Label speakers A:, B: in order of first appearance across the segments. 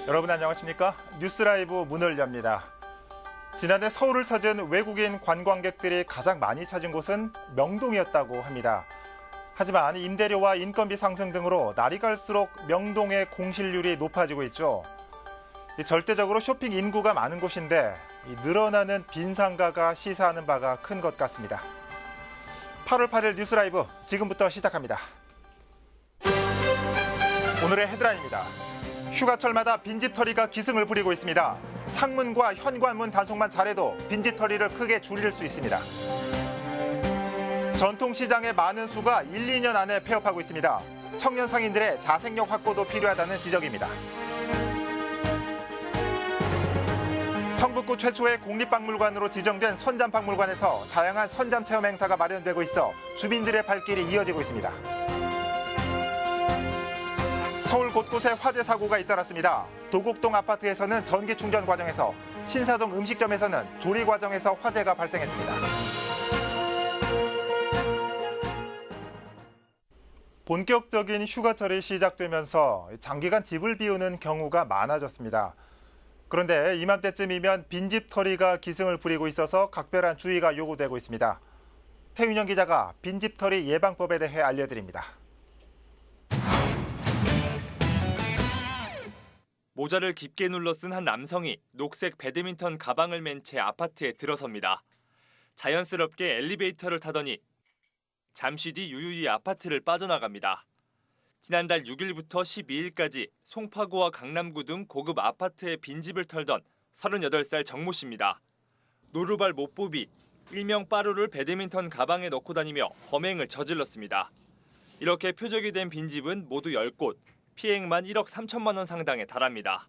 A: 여러분 안녕하십니까? 뉴스라이브 문을 엽니다. 지난해 서울을 찾은 외국인 관광객들이 가장 많이 찾은 곳은 명동이었다고 합니다. 하지만 임대료와 인건비 상승 등으로 날이 갈수록 명동의 공실률이 높아지고 있죠. 절대적으로 쇼핑 인구가 많은 곳인데 늘어나는 빈 상가가 시사하는 바가 큰 것 같습니다. 8월 8일 뉴스라이브 지금부터 시작합니다. 오늘의 헤드라인입니다. 휴가철마다 빈집털이가 기승을 부리고 있습니다. 창문과 현관문 단속만 잘해도 빈집털이를 크게 줄일 수 있습니다. 전통시장의 많은 수가 1, 2년 안에 폐업하고 있습니다. 청년 상인들의 자생력 확보도 필요하다는 지적입니다. 성북구 최초의 국립박물관으로 지정된 선잠박물관에서 다양한 선잠 체험 행사가 마련되고 있어 주민들의 발길이 이어지고 있습니다. 서울 곳곳에 화재 사고가 잇따랐습니다. 도곡동 아파트에서는 전기 충전 과정에서, 신사동 음식점에서는 조리 과정에서 화재가 발생했습니다. 본격적인 휴가철이 시작되면서 장기간 집을 비우는 경우가 많아졌습니다. 그런데 이맘때쯤이면 빈집털이가 기승을 부리고 있어서 각별한 주의가 요구되고 있습니다. 태윤영 기자가 빈집털이 예방법에 대해 알려드립니다.
B: 모자를 깊게 눌러 쓴 한 남성이 녹색 배드민턴 가방을 맨 채 아파트에 들어섭니다. 자연스럽게 엘리베이터를 타더니 잠시 뒤 유유히 아파트를 빠져나갑니다. 지난달 6일부터 12일까지 송파구와 강남구 등 고급 아파트에 빈집을 털던 38살 정모 씨입니다. 노루발 못보비, 일명 빠루를 배드민턴 가방에 넣고 다니며 범행을 저질렀습니다. 이렇게 표적이 된 빈집은 모두 10곳, 피해액만 1억 3천만 원 상당에 달합니다.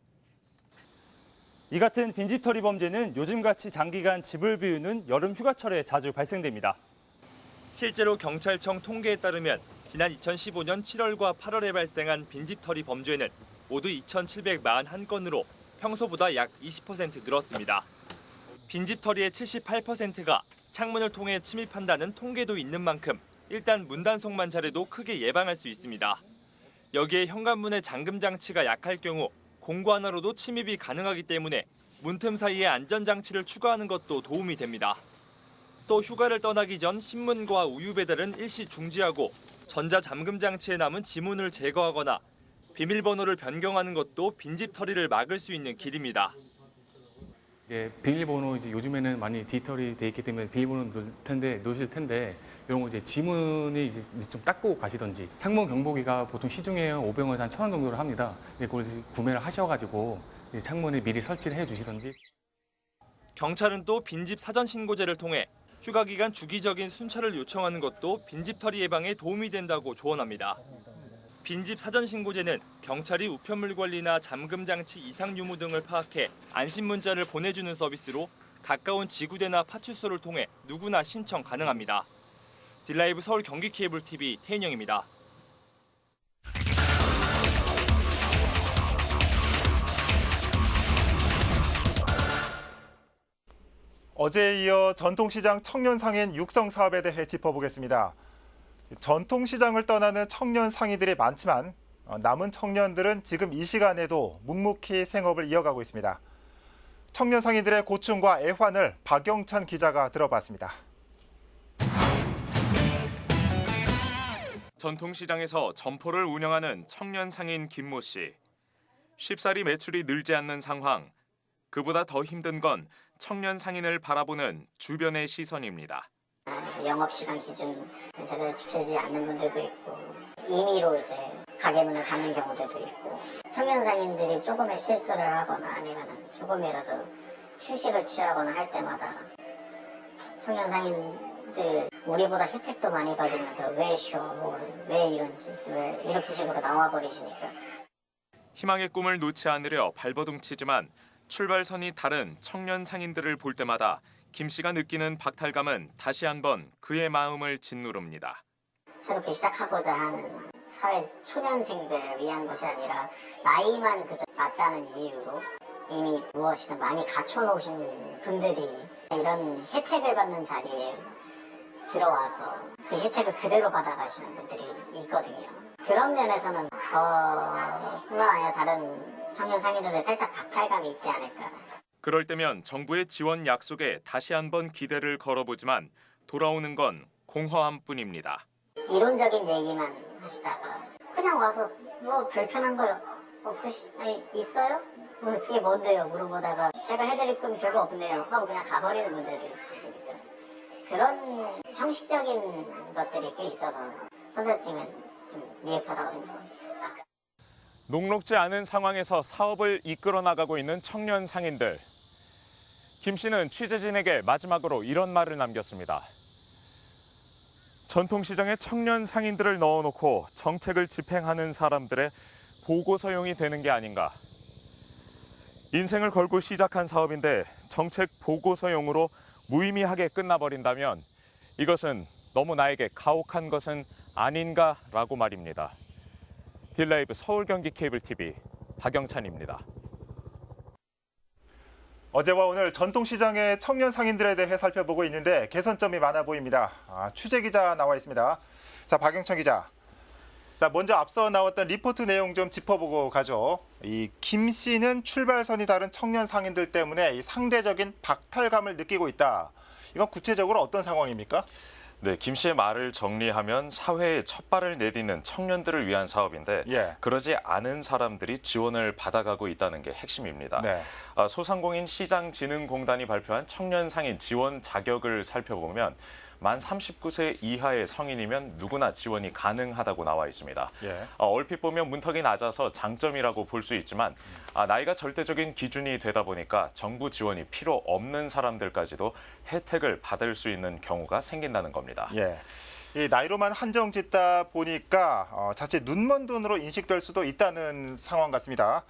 C: 이 같은 빈집털이 범죄는 요즘같이 장기간 집을 비우는 여름 휴가철에 자주 발생됩니다.
B: 실제로 경찰청 통계에 따르면 지난 2015년 7월과 8월에 발생한 빈집털이 범죄는 모두 2,741건으로 평소보다 약 20% 늘었습니다. 빈집털이의 78%가 창문을 통해 침입한다는 통계도 있는 만큼 일단 문단속만 잘해도 크게 예방할 수 있습니다. 여기에 현관문의 잠금 장치가 약할 경우 공구 하나로도 침입이 가능하기 때문에 문틈 사이에 안전장치를 추가하는 것도 도움이 됩니다. 또 휴가를 떠나기 전 신문과 우유 배달은 일시 중지하고 전자 잠금 장치에 남은 지문을 제거하거나 비밀번호를 변경하는 것도 빈집털이를 막을 수 있는 길입니다.
D: 비밀번호 요즘에는 많이 디지털이 돼 있기 때문에 비밀번호 넣으실 텐데 이런 거 지문이 좀 닦고 가시던지, 창문 경보기가 보통 시중에 500원에서 한 1,000원 정도를 합니다. 그걸 구매를 하셔가지고 창문에 미리 설치를 해주시던지.
B: 경찰은 또 빈집 사전 신고제를 통해 휴가 기간 주기적인 순찰을 요청하는 것도 빈집털이 예방에 도움이 된다고 조언합니다. 빈집 사전 신고제는 경찰이 우편물 관리나 잠금 장치 이상 유무 등을 파악해 안심 문자를 보내주는 서비스로 가까운 지구대나 파출소를 통해 누구나 신청 가능합니다. 딜라이브 서울 경기 케이블 TV 태인영입니다.
A: 어제에 이어 전통시장 청년 상인 육성 사업에 대해 짚어보겠습니다. 전통시장을 떠나는 청년 상인들이 많지만 남은 청년들은 지금 이 시간에도 묵묵히 생업을 이어가고 있습니다. 청년 상인들의 고충과 애환을 박영찬 기자가 들어봤습니다.
E: 전통시장에서 점포를 운영하는 청년 상인 김모 씨. 쉽사리 매출이 늘지 않는 상황. 그보다 더 힘든 건 청년 상인을 바라보는 주변의 시선입니다.
F: 영업시간 기준 제대로 지켜지지 않는 분들도 있고 임의로 가게 문을 닫는 경우들도 있고 청년 상인들이 조금의 실수를 하거나 아니면 조금이라도 휴식을 취하거나 할 때마다 청년 상인들 우리보다 혜택도 많이 받으면서 왜 쉬어, 왜 이런 실수를 이렇게 식으로 나와버리시니까.
E: 희망의 꿈을 놓지 않으려 발버둥치지만 출발선이 다른 청년 상인들을 볼 때마다 김 씨가 느끼는 박탈감은 다시 한번 그의 마음을 짓누릅니다.
F: 새롭게 시작하고자 하는 사회 초년생들을 위한 것이 아니라 나이만 그저 맞다는 이유로 이미 무엇이든 많이 갖춰놓으신 분들이 이런 혜택을 받는 자리에 들어와서 그 혜택을 그대로 받아가시는 분들이 있거든요. 그런 면에서는 저뿐만 아니라 다른 청년 상인들도 살짝 박탈감이 있지 않을까.
E: 그럴 때면 정부의 지원 약속에 다시 한번 기대를 걸어보지만 돌아오는 건 공허함뿐입니다.
F: 이론적인 얘기만 하시다가 그냥 와서 뭐 불편한 거 있어요? 뭐 그게 뭔데요? 물어보다가 제가 해드릴 건 별거 없네요 하고 그냥 가버리는 분들도 있으시니까 그런 형식적인 것들이 꽤 있어서 컨설팅은 좀 미흡하다고 생각합니다.
E: 녹록지 않은 상황에서 사업을 이끌어 나가고 있는 청년 상인들. 김 씨는 취재진에게 마지막으로 이런 말을 남겼습니다. 전통시장에 청년 상인들을 넣어놓고 정책을 집행하는 사람들의 보고서용이 되는 게 아닌가. 인생을 걸고 시작한 사업인데 정책 보고서용으로 무의미하게 끝나버린다면 이것은 너무 나에게 가혹한 것은 아닌가라고 말입니다. 딜라이브 서울 경기 케이블 TV 박영찬입니다.
A: 어제와 오늘 전통시장의 청년 상인들에 대해 살펴보고 있는데 개선점이 많아 보입니다. 취재 기자 나와 있습니다. 자, 박영찬 기자. 자, 먼저 앞서 나왔던 리포트 내용 좀 짚어보고 가죠. 이 김 씨는 출발선이 다른 청년 상인들 때문에 이 상대적인 박탈감을 느끼고 있다. 이건 구체적으로 어떤 상황입니까?
E: 네, 김 씨의 말을 정리하면 사회에 첫 발을 내딛는 청년들을 위한 사업인데 그러지 않은 사람들이 지원을 받아가고 있다는 게 핵심입니다.
A: 네.
E: 소상공인 시장진흥공단이 발표한 청년 상인 지원 자격을 살펴보면 만 39세 이하의 성인이면 누구나 지원이 가능하다고 나와 있습니다. 얼핏 보면 문턱이 낮아서 장점이라고 볼 수 있지만 나이가 절대적인 기준이 되다 보니까 정부 지원이 필요 없는 사람들까지도 혜택을 받을 수 있는 경우가 생긴다는 겁니다.
A: 이 나이로만 한정 짓다 보니까 자칫 눈먼 돈으로 인식될 수도 있다는 상황 같습니다.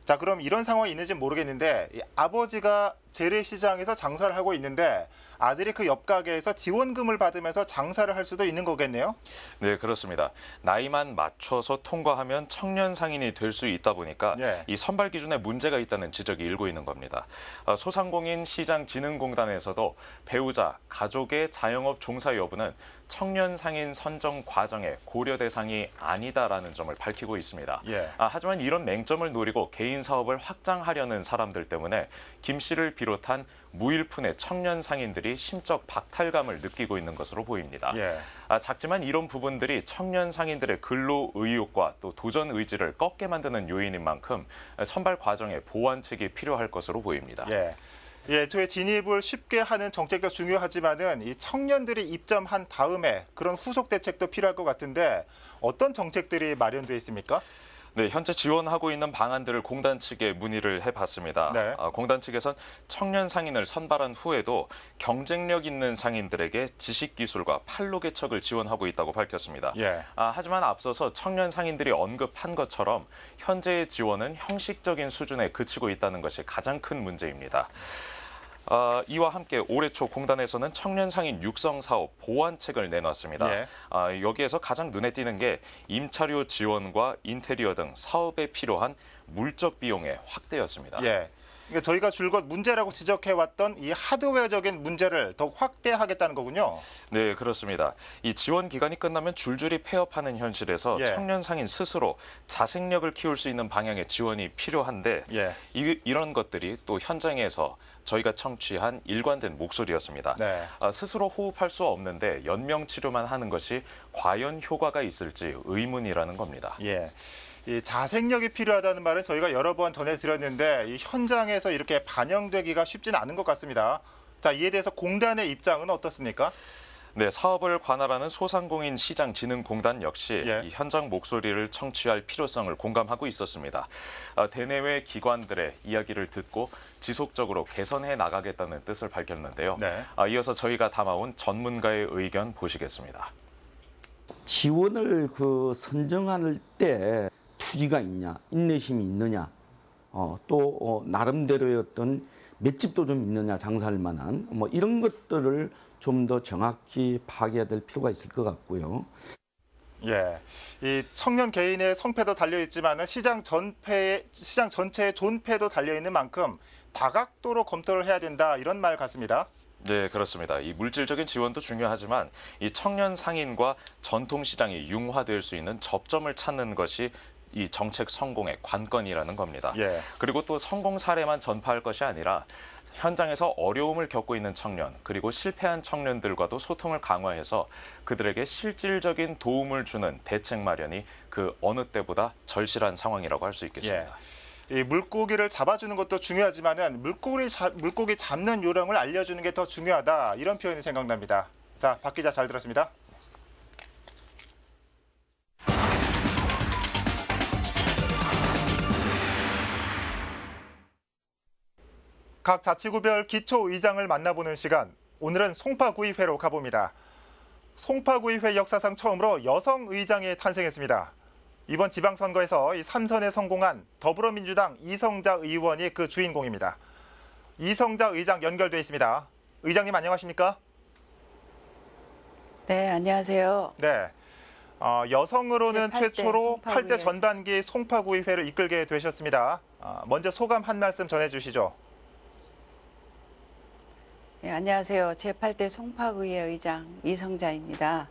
A: 자, 그럼 이런 상황이 있는지 모르겠는데 아버지가 재래시장에서 장사를 하고 있는데 아들이 그 옆 가게에서 지원금을 받으면서 장사를 할 수도 있는 거겠네요?
E: 네, 그렇습니다. 나이만 맞춰서 통과하면 청년 상인이 될 수 있다 보니까 이 선발 기준에 문제가 있다는 지적이 일고 있는 겁니다. 소상공인 시장진흥공단에서도 배우자, 가족의 자영업 종사 여부는 청년 상인 선정 과정의 고려 대상이 아니다라는 점을 밝히고 있습니다. 하지만 이런 맹점을 노리고 개인 사업을 확장하려는 사람들 때문에 김 씨를 비롯한 무일푼의 청년 상인들이 심적 박탈감을 느끼고 있는 것으로 보입니다. 작지만 이런 부분들이 청년 상인들의 근로 의욕과 또 도전 의지를 꺾게 만드는 요인인 만큼 선발 과정에 보완책이 필요할 것으로 보입니다.
A: 애초에 진입을 쉽게 하는 정책도 중요하지만은 이 청년들이 입점한 다음에 그런 후속 대책도 필요할 것 같은데 어떤 정책들이 마련돼 있습니까?
E: 네, 현재 지원하고 있는 방안들을 공단 측에 문의를 해봤습니다. 공단 측에선 청년 상인을 선발한 후에도 경쟁력 있는 상인들에게 지식 기술과 판로 개척을 지원하고 있다고 밝혔습니다. 하지만 앞서서 청년 상인들이 언급한 것처럼 현재의 지원은 형식적인 수준에 그치고 있다는 것이 가장 큰 문제입니다. 이와 함께 올해 초 공단에서는 청년 상인 육성 사업 보완책을 내놨습니다. 여기에서 가장 눈에 띄는 게 임차료 지원과 인테리어 등 사업에 필요한 물적 비용의 확대였습니다.
A: 그러니까 저희가 줄곧 문제라고 지적해왔던 이 하드웨어적인 문제를 더욱 확대하겠다는 거군요.
E: 네, 그렇습니다. 이 지원 기간이 끝나면 줄줄이 폐업하는 현실에서 청년 상인 스스로 자생력을 키울 수 있는 방향의 지원이 필요한데 이런 것들이 또 현장에서 저희가 청취한 일관된 목소리였습니다. 스스로 호흡할 수 없는데 연명 치료만 하는 것이 과연 효과가 있을지 의문이라는 겁니다.
A: 이 자생력이 필요하다는 말은 저희가 여러 번 전해드렸는데 이 현장에서 이렇게 반영되기가 쉽지는 않은 것 같습니다. 자, 이에 대해서 공단의 입장은 어떻습니까?
E: 네, 사업을 관할하는 소상공인 시장진흥공단 역시 이 현장 목소리를 청취할 필요성을 공감하고 있었습니다. 대내외 기관들의 이야기를 듣고 지속적으로 개선해 나가겠다는 뜻을 밝혔는데요. 이어서 저희가 담아온 전문가의 의견 보시겠습니다.
G: 지원을 선정할 때 투지가 있냐, 인내심이 있느냐, 또 나름대로의 어떤 맷집도 좀 있느냐, 장사할 만한 이런 것들을 좀 더 정확히 파악해야 될 필요가 있을 것 같고요.
A: 이 청년 개인의 성패도 달려 있지만은 시장 전체의 존패도 달려 있는 만큼 다각도로 검토를 해야 된다 이런 말 같습니다.
E: 네, 그렇습니다. 이 물질적인 지원도 중요하지만 이 청년 상인과 전통 시장이 융화될 수 있는 접점을 찾는 것이 이 정책 성공의 관건이라는 겁니다.
A: 예.
E: 그리고 또 성공 사례만 전파할 것이 아니라 현장에서 어려움을 겪고 있는 청년, 그리고 실패한 청년들과도 소통을 강화해서 그들에게 실질적인 도움을 주는 대책 마련이 그 어느 때보다 절실한 상황이라고 할 수 있겠습니다.
A: 이 물고기를 잡아주는 것도 중요하지만은 물고기 잡는 요령을 알려주는 게 더 중요하다. 이런 표현이 생각납니다. 자, 박 기자 잘 들었습니다. 각 자치구별 기초의장을 만나보는 시간. 오늘은 송파구의회로 가봅니다. 송파구의회 역사상 처음으로 여성 의장이 탄생했습니다. 이번 지방선거에서 이 3선에 성공한 더불어민주당 이성자 의원이 그 주인공입니다. 이성자 의장 연결돼 있습니다. 의장님 안녕하십니까?
H: 네, 안녕하세요.
A: 네. 여성으로는
H: 제8대
A: 최초로
H: 송파구의회.
A: 8대 전반기 송파구의회를 이끌게 되셨습니다. 먼저 소감 한 말씀 전해주시죠.
H: 네, 안녕하세요. 제8대 송파구의회 의장 이성자입니다.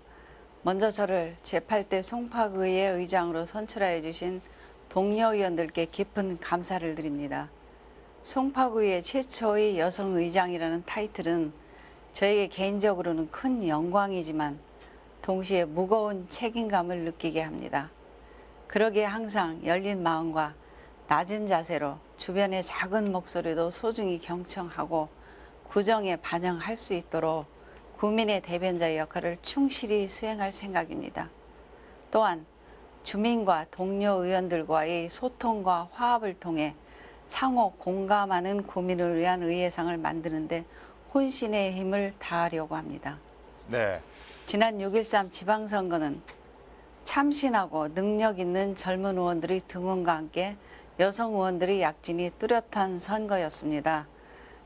H: 먼저 저를 제8대 송파구의회 의장으로 선출하여 주신 동료 의원들께 깊은 감사를 드립니다. 송파구의회 최초의 여성 의장이라는 타이틀은 저에게 개인적으로는 큰 영광이지만 동시에 무거운 책임감을 느끼게 합니다. 그러기에 항상 열린 마음과 낮은 자세로 주변의 작은 목소리도 소중히 경청하고 구정에 반영할 수 있도록 국민의 대변자의 역할을 충실히 수행할 생각입니다. 또한 주민과 동료 의원들과의 소통과 화합을 통해 상호 공감하는 국민을 위한 의회상을 만드는데 혼신의 힘을 다하려고 합니다.
A: 네.
H: 지난 6.13 지방선거는 참신하고 능력 있는 젊은 의원들의 등원과 함께 여성 의원들의 약진이 뚜렷한 선거였습니다.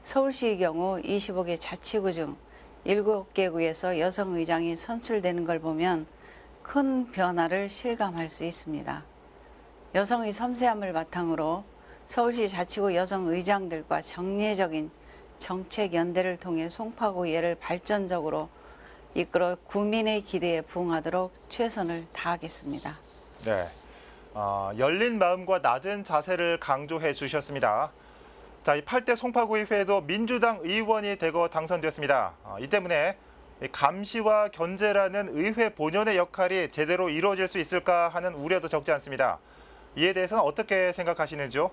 H: 서울시의 경우 25개 자치구 중 7개 구에서 여성 의장이 선출되는 걸 보면 큰 변화를 실감할 수 있습니다. 여성의 섬세함을 바탕으로 서울시 자치구 여성 의장들과 정례적인 정책 연대를 통해 송파구의회를 발전적으로 이끌어 국민의 기대에 부응하도록 최선을 다하겠습니다.
A: 네. 열린 마음과 낮은 자세를 강조해 주셨습니다. 자, 이 8대 송파구의회에도 민주당 의원이 대거 당선됐습니다. 이 때문에 감시와 견제라는 의회 본연의 역할이 제대로 이루어질 수 있을까 하는 우려도 적지 않습니다. 이에 대해서는 어떻게 생각하시는지요?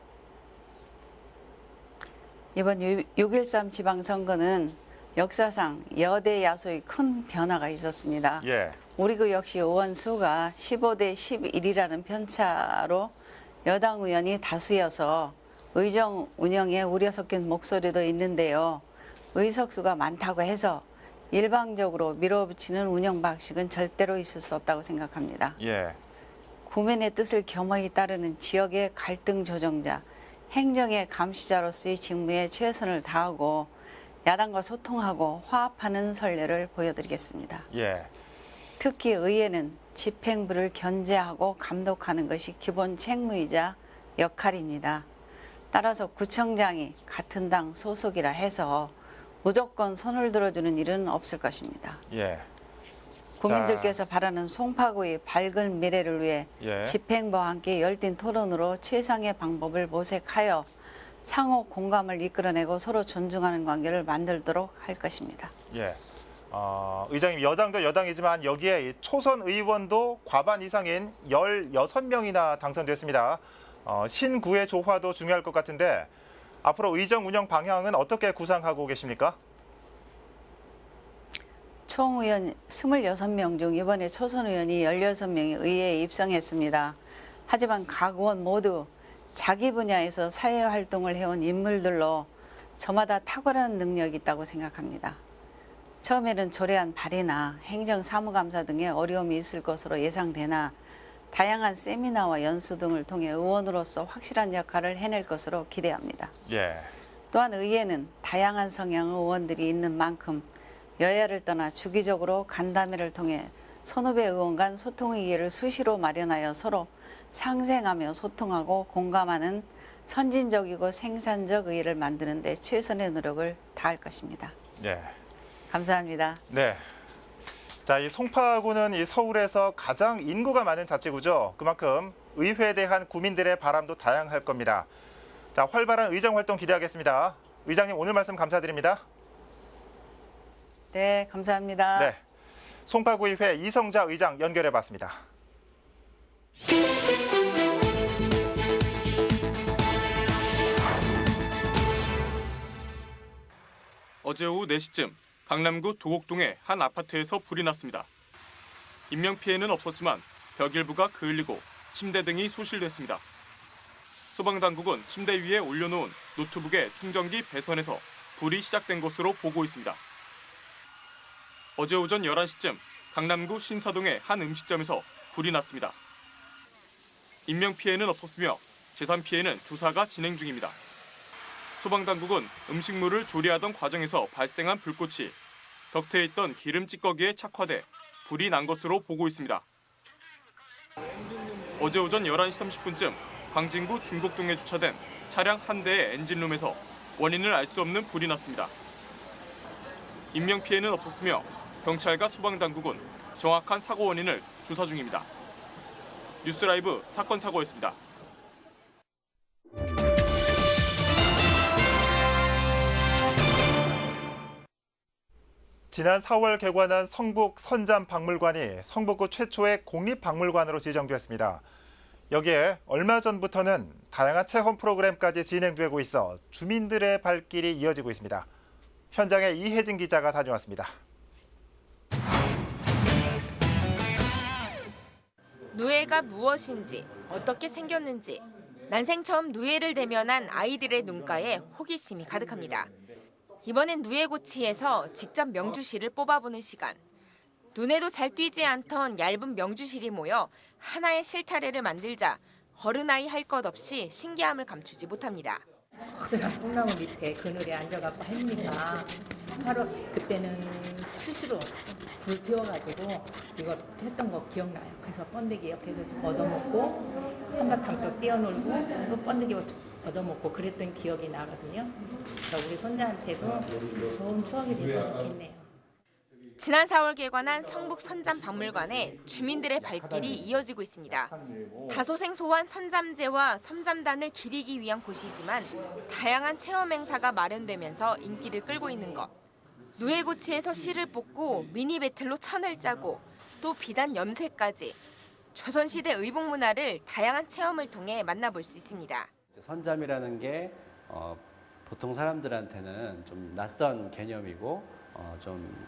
H: 이번 6.13 지방선거는 역사상 여대 야소의 큰 변화가 있었습니다.
A: 예.
H: 우리 구 역시 의원 수가 15대 11이라는 편차로 여당 의원이 다수여서 의정 운영에 우려 섞인 목소리도 있는데요. 의석수가 많다고 해서 일방적으로 밀어붙이는 운영 방식은 절대로 있을 수 없다고 생각합니다.
A: 예.
H: 국민의 뜻을 겸허히 따르는 지역의 갈등 조정자, 행정의 감시자로서의 직무에 최선을 다하고 야당과 소통하고 화합하는 선례를 보여드리겠습니다.
A: 예.
H: 특히 의회는 집행부를 견제하고 감독하는 것이 기본 책무이자 역할입니다. 따라서 구청장이 같은 당 소속이라 해서 무조건 손을 들어주는 일은 없을 것입니다.
A: 예.
H: 국민들께서 바라는 송파구의 밝은 미래를 위해
A: 예.
H: 집행부와 함께 열띤 토론으로 최상의 방법을 모색하여 상호 공감을 이끌어내고 서로 존중하는 관계를 만들도록 할 것입니다.
A: 예. 의장님, 여당도 여당이지만 여기에 초선 의원도 과반 이상인 16명이나 당선됐습니다. 신구의 조화도 중요할 것 같은데 앞으로 의정 운영 방향은 어떻게 구상하고 계십니까?
H: 총 의원 26명 중 이번에 초선 의원이 16명이 의회에 입성했습니다. 하지만 각 의원 모두 자기 분야에서 사회활동을 해온 인물들로 저마다 탁월한 능력이 있다고 생각합니다. 처음에는 조례안 발의나 행정사무감사 등의 어려움이 있을 것으로 예상되나 다양한 세미나와 연수 등을 통해 의원으로서 확실한 역할을 해낼 것으로 기대합니다.
A: 예.
H: 또한 의회는 다양한 성향의 의원들이 있는 만큼 여야를 떠나 주기적으로 간담회를 통해 선후배 의원 간 소통의 기회를 수시로 마련하여 서로 상생하며 소통하고 공감하는 선진적이고 생산적 의회를 만드는 데 최선의 노력을 다할 것입니다.
A: 네.
H: 감사합니다.
A: 네. 자, 이 송파구는 이 서울에서 가장 인구가 많은 자치구죠. 그만큼 의회에 대한 구민들의 바람도 다양할 겁니다. 자, 활발한 의정 활동 기대하겠습니다. 의장님 오늘 말씀 감사드립니다.
H: 네, 감사합니다.
A: 네. 송파구의회 이성자 의장 연결해봤습니다.
I: 어제 오후 4시쯤 강남구 도곡동의 한 아파트에서 불이 났습니다. 인명피해는 없었지만 벽 일부가 그을리고 침대 등이 소실됐습니다. 소방당국은 침대 위에 올려놓은 노트북의 충전기 배선에서 불이 시작된 것으로 보고 있습니다. 어제 오전 11시쯤 강남구 신사동의 한 음식점에서 불이 났습니다. 인명피해는 없었으며 재산피해는 조사가 진행 중입니다. 소방당국은 음식물을 조리하던 과정에서 발생한 불꽃이 덕트에 있던 기름 찌꺼기에 착화돼 불이 난 것으로 보고 있습니다. 어제 오전 11시 30분쯤 광진구 중곡동에 주차된 차량 한 대의 엔진룸에서 원인을 알 수 없는 불이 났습니다. 인명피해는 없었으며 경찰과 소방당국은 정확한 사고 원인을 조사 중입니다. 뉴스라이브 사건 사고였습니다.
A: 지난 4월 개관한 성북 선잠박물관이 성북구 최초의 공립박물관으로 지정됐습니다. 여기에 얼마 전부터는 다양한 체험 프로그램까지 진행되고 있어 주민들의 발길이 이어지고 있습니다. 현장에 이혜진 기자가 다녀왔습니다.
J: 누에가 무엇인지, 어떻게 생겼는지, 난생 처음 누에를 대면한 아이들의 눈가에 호기심이 가득합니다. 이번엔 누에고치에서 직접 명주실을 뽑아보는 시간. 눈에도 잘 띄지 않던 얇은 명주실이 모여 하나의 실타래를 만들자 어른아이 할 것 없이 신기함을 감추지 못합니다.
K: 커다란 뽕나무 밑에 그늘에 앉아갖고 하니까 바로 그때는 수시로 불 피워가지고 이거 했던 거 기억나요. 그래서 번데기 옆에서 얻어먹고 한바탕 또 뛰어놀고 또 번데기 얻어먹고 그랬던 기억이 나거든요. 그래서 우리 손자한테도 좋은 추억이 됐으면 좋겠네요.
J: 지난 4월 개관한 성북 선잠박물관에 주민들의 발길이 이어지고 있습니다. 다소 생소한 선잠제와 선잠단을 기리기 위한 곳이지만 다양한 체험 행사가 마련되면서 인기를 끌고 있는 것. 누에고치에서 실을 뽑고 미니 배틀로 천을 짜고 또 비단 염색까지 조선시대 의복 문화를 다양한 체험을 통해 만나볼 수 있습니다.
L: 선잠이라는 게 보통 사람들한테는 좀 낯선 개념이고 좀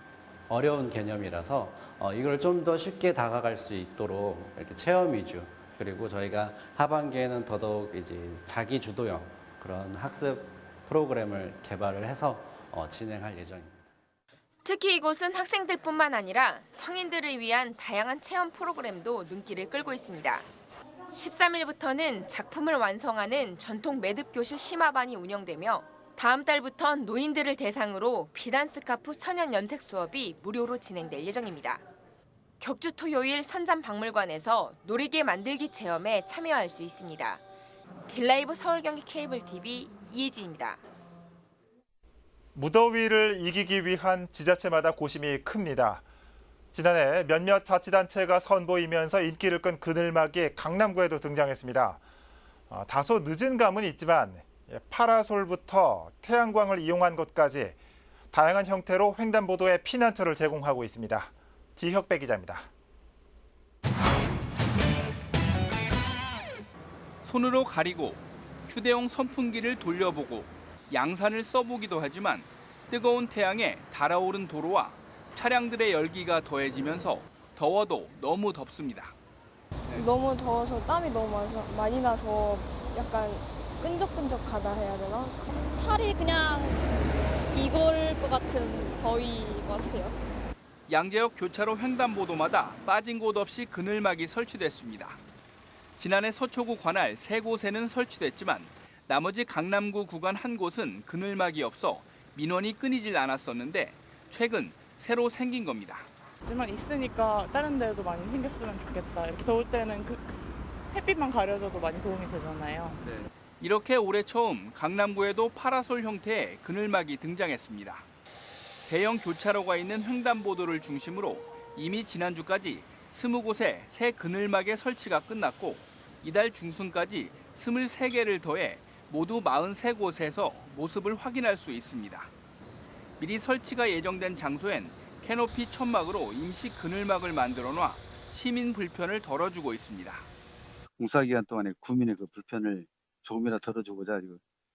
L: 어려운 개념이라서 이걸 좀 더 쉽게 다가갈 수 있도록 이렇게 체험 위주, 그리고 저희가 하반기에는 더더욱 이제 자기 주도형 그런 학습 프로그램을 개발을 해서 진행할 예정입니다.
J: 특히 이곳은 학생들뿐만 아니라 성인들을 위한 다양한 체험 프로그램도 눈길을 끌고 있습니다. 13일부터는 작품을 완성하는 전통 매듭교실 심화반이 운영되며 다음 달부턴 노인들을 대상으로 비단 스카프 천연 염색 수업이 무료로 진행될 예정입니다. 격주 토요일 선잠박물관에서 놀이개 만들기 체험에 참여할 수 있습니다. 딜라이브 서울경기 케이블 TV 이혜진입니다.
A: 무더위를 이기기 위한 지자체마다 고심이 큽니다. 지난해 몇몇 자치단체가 선보이면서 인기를 끈 그늘막이 강남구에도 등장했습니다. 다소 늦은 감은 있지만 파라솔부터 태양광을 이용한 것까지 다양한 형태로 횡단보도에 피난처를 제공하고 있습니다. 지혁배 기자입니다.
M: 손으로 가리고 휴대용 선풍기를 돌려보고 양산을 써보기도 하지만 뜨거운 태양에 달아오른 도로와 차량들의 열기가 더해지면서 더워도 너무 덥습니다.
N: 너무 더워서 땀이 너무 많이 나서 약간 끈적끈적하다 해야 되나?
O: 팔이 그냥 익을 것 같은 더위인 것 같아요.
M: 양재역 교차로 횡단보도마다 빠진 곳 없이 그늘막이 설치됐습니다. 지난해 서초구 관할 3곳에는 설치됐지만 나머지 강남구 구간 한 곳은 그늘막이 없어 민원이 끊이질 않았었는데 최근 새로 생긴 겁니다.
P: 하지만 있으니까 다른 데도 많이 생겼으면 좋겠다. 이렇게 더울 때는 햇빛만 가려져도 많이 도움이 되잖아요.
M: 네. 이렇게 올해 처음 강남구에도 파라솔 형태의 그늘막이 등장했습니다. 대형 교차로가 있는 횡단보도를 중심으로 이미 지난주까지 20곳에 새 그늘막의 설치가 끝났고 이달 중순까지 23개를 더해 모두 43곳에서 모습을 확인할 수 있습니다. 미리 설치가 예정된 장소엔 캐노피 천막으로 임시 그늘막을 만들어 놔 시민 불편을 덜어주고 있습니다.
Q: 공사 기간 동안에 구민의 그 불편을 조금이라도 덜어주고자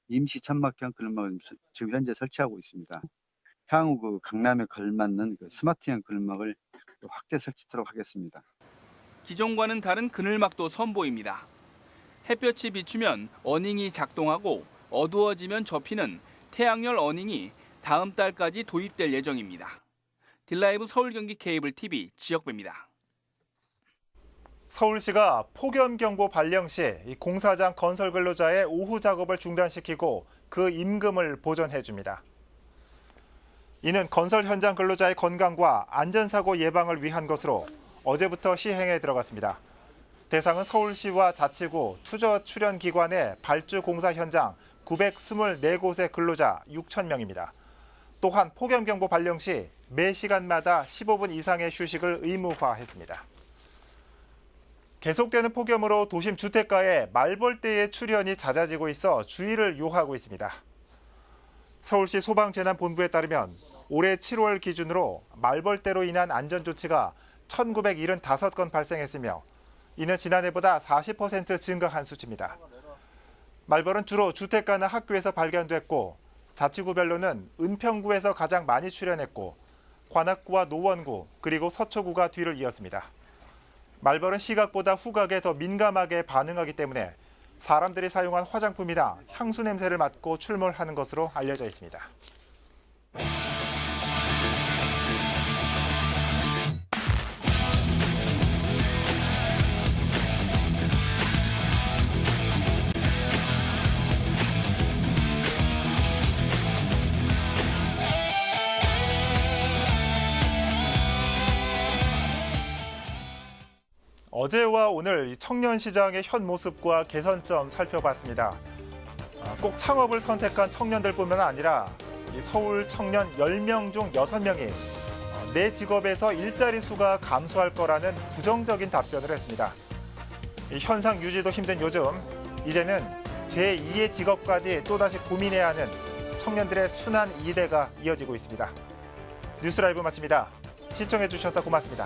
Q: 임시 천막형 그늘막을 지금 현재 설치하고 있습니다. 향후 그 강남에 걸맞는 그 스마트형 그늘막을 확대 설치하도록 하겠습니다.
M: 기존과는 다른 그늘막도 선보입니다. 햇볕이 비추면 어닝이 작동하고 어두워지면 접히는 태양열 어닝이 다음 달까지 도입될 예정입니다. 딜라이브 서울 경기 케이블 TV 지역배입니다.
A: 서울시가 폭염경보 발령 시 공사장 건설 근로자의 오후 작업을 중단시키고 그 임금을 보전해 줍니다. 이는 건설 현장 근로자의 건강과 안전사고 예방을 위한 것으로 어제부터 시행에 들어갔습니다. 대상은 서울시와 자치구, 투저 출연 기관의 발주 공사 현장 924곳의 근로자 6,000명입니다. 또한 폭염경보 발령 시 매 시간마다 15분 이상의 휴식을 의무화했습니다. 계속되는 폭염으로 도심 주택가에 말벌떼의 출현이 잦아지고 있어 주의를 요하고 있습니다. 서울시 소방재난본부에 따르면 올해 7월 기준으로 말벌떼로 인한 안전조치가 1,975건 발생했으며 이는 지난해보다 40% 증가한 수치입니다. 말벌은 주로 주택가나 학교에서 발견됐고 자치구별로는 은평구에서 가장 많이 출현했고 관악구와 노원구 그리고 서초구가 뒤를 이었습니다. 말벌은 시각보다 후각에 더 민감하게 반응하기 때문에 사람들이 사용한 화장품이나 향수 냄새를 맡고 출몰하는 것으로 알려져 있습니다. 어제와 오늘 청년시장의 현 모습과 개선점 살펴봤습니다. 꼭 창업을 선택한 청년들뿐만 아니라 서울 청년 10명 중 6명이 내 직업에서 일자리 수가 감소할 거라는 부정적인 답변을 했습니다. 이 현상 유지도 힘든 요즘 이제는 제2의 직업까지 또다시 고민해야 하는 청년들의 순환 이대가 이어지고 있습니다. 뉴스라이브 마칩니다. 시청해 주셔서 고맙습니다.